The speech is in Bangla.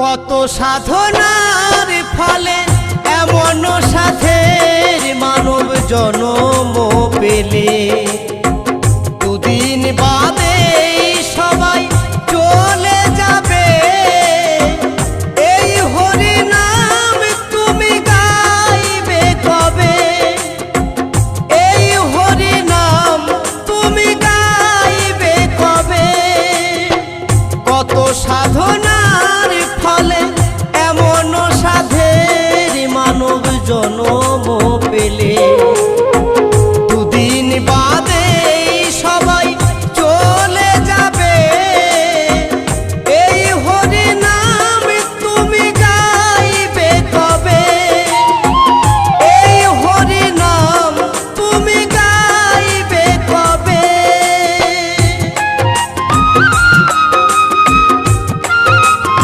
কত সাধনার ফলে এমন সাধের মানব জন্ম পেলে, দুদিন বাদে সবাই চলে যাবে। এই হরি নাম তুমি গাইবে কবে? এই হরি নাম তুমি গাইবে কবে? কত সাধনার ফলে এমন সাধের মানব জন্ম পেলে,